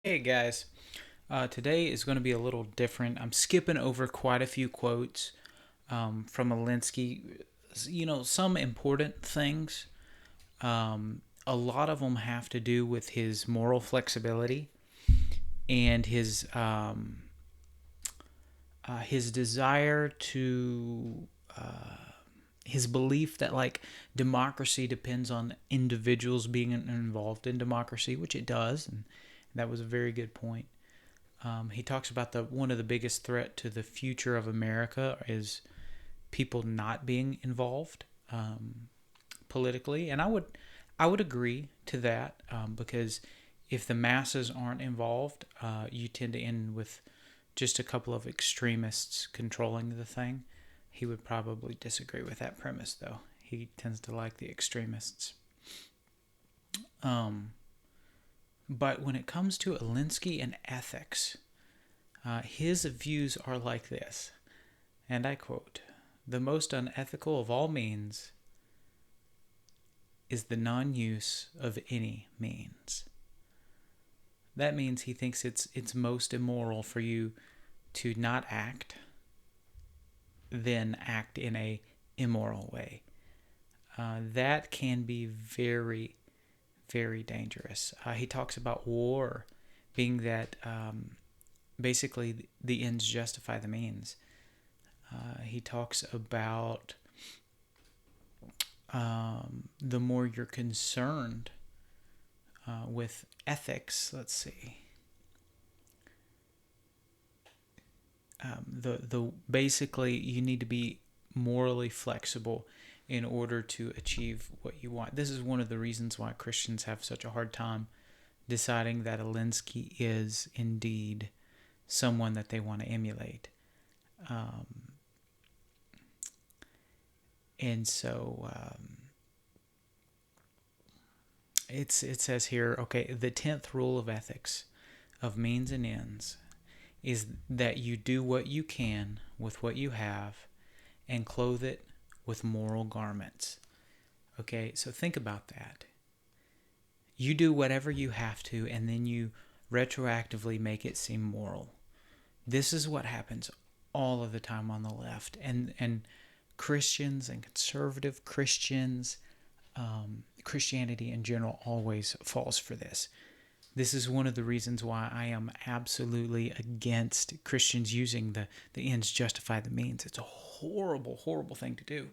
Hey guys, today is going to be a little different. I'm skipping over quite a few quotes from Alinsky. Some important things. A lot of them have to do with his moral flexibility and his desire to his belief that democracy depends on individuals being involved in democracy, which it does, and that was a very good point. He talks about the one of the biggest threat to the future of America is people not being involved politically, and I would agree to that because if the masses aren't involved, you tend to end with just a couple of extremists controlling the thing. He would probably disagree with that premise, though. He tends to like the extremists. Um, but when it comes to Alinsky and ethics, his views are like this, and I quote: "The most unethical of all means is the non use of any means." That means he thinks it's most immoral for you to not act than act in a immoral way. That can be very, very dangerous. He talks about war being that basically the ends justify the means. He talks about the more you're concerned with ethics. Let's see. The basically you need to be morally flexible in order to achieve what you want. This is one of the reasons why Christians have such a hard time deciding that Alinsky is indeed someone that they want to emulate. Um, and so it says here, okay, the 10th rule of ethics of means and ends is that you do what you can with what you have and clothe it with moral garments. Okay, so think about that. You do whatever you have to, and then you retroactively make it seem moral. This is what happens all of the time on the left, and Christians and conservative Christians, Christianity in general, always falls for this. This is one of the reasons why I am absolutely against Christians using the ends justify the means. It's a horrible, horrible thing to do.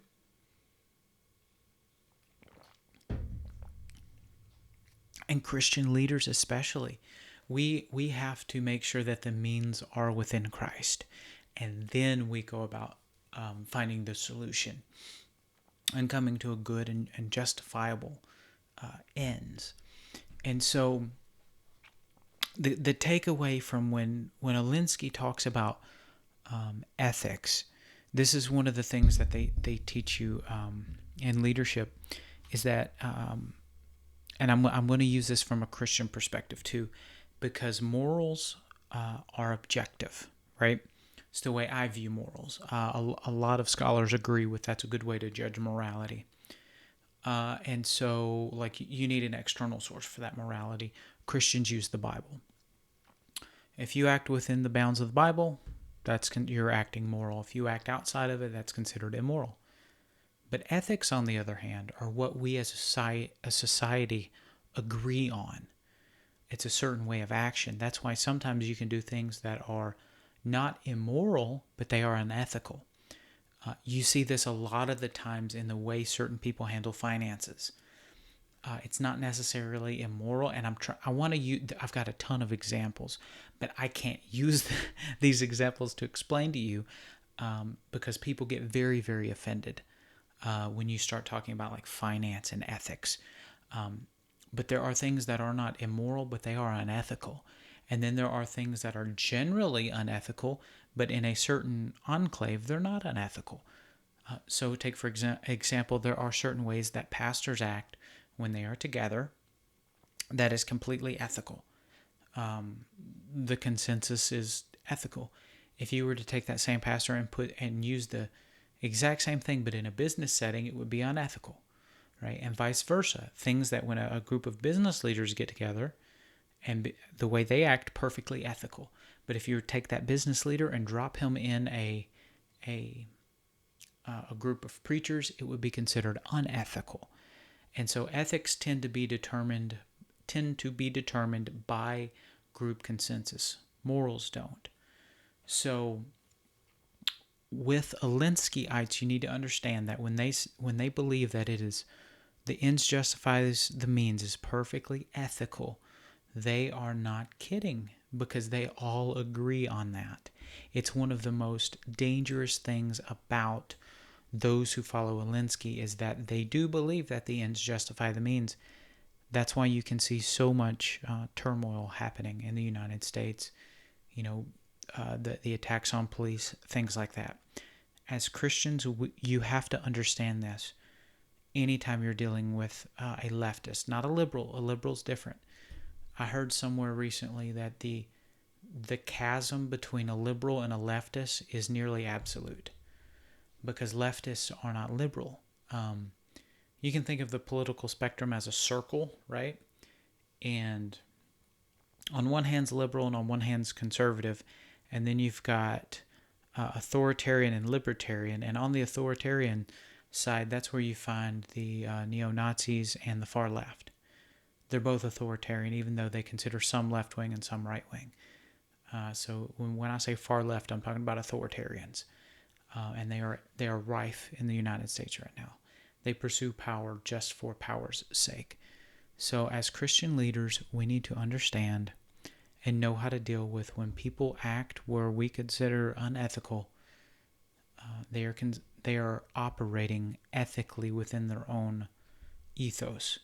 And Christian leaders especially, we have to make sure that the means are within Christ, and then we go about finding the solution and coming to a good and justifiable ends. And so the takeaway from when Alinsky talks about ethics, this is one of the things that they teach you in leadership, is that and I'm going to use this from a Christian perspective too, because morals are objective, right? It's the way I view morals. A lot of scholars agree with that's a good way to judge morality. And so, like, you need an external source for that morality. Christians use the Bible. If you act within the bounds of the Bible, you're acting moral. If you act outside of it, that's considered immoral. But ethics, on the other hand, are what we as a society agree on. It's a certain way of action. That's why sometimes you can do things that are not immoral, but they are unethical. You see this a lot of the times in the way certain people handle finances. It's not necessarily immoral, and I want to use. I've got a ton of examples, but I can't use these examples to explain to you because people get very, very offended when you start talking about like finance and ethics. But there are things that are not immoral, but they are unethical. And then there are things that are generally unethical, but in a certain enclave, they're not unethical. So, take for example, there are certain ways that pastors act when they are together that is completely ethical. The consensus is ethical. If you were to take that same pastor and use the exact same thing, but in a business setting, it would be unethical, right? And vice versa. Things that when a group of business leaders get together and the way they act, perfectly ethical. But if you take that business leader and drop him in a group of preachers, it would be considered unethical. And so ethics tend to be determined by group consensus. Morals don't. So with Alinskyites, you need to understand that when they believe that it is the ends justifies the means is perfectly ethical, they are not kidding, because they all agree on that. It's one of the most dangerous things about those who follow Alinsky is that they do believe that the ends justify the means. That's why you can see so much turmoil happening in the United States. The attacks on police, things like that. As Christians, you have to understand this. Anytime you're dealing with a leftist, not a liberal. A liberal's different. I heard somewhere recently that the chasm between a liberal and a leftist is nearly absolute, because leftists are not liberal. You can think of the political spectrum as a circle, right? And on one hand's liberal and on one hand's conservative, and then you've got authoritarian and libertarian. And on the authoritarian side, that's where you find the neo-Nazis and the far left. They're both authoritarian, even though they consider some left-wing and some right-wing. So when I say far left, I'm talking about authoritarians. And they are rife in the United States right now. They pursue power just for power's sake. So as Christian leaders, we need to understand and know how to deal with when people act where we consider unethical. They are operating ethically within their own ethos.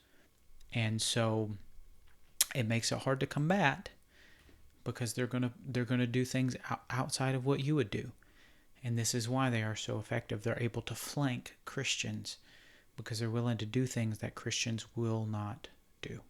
And so it makes it hard to combat, because they're gonna do things outside of what you would do. And this is why they are so effective. They're able to flank Christians because they're willing to do things that Christians will not do.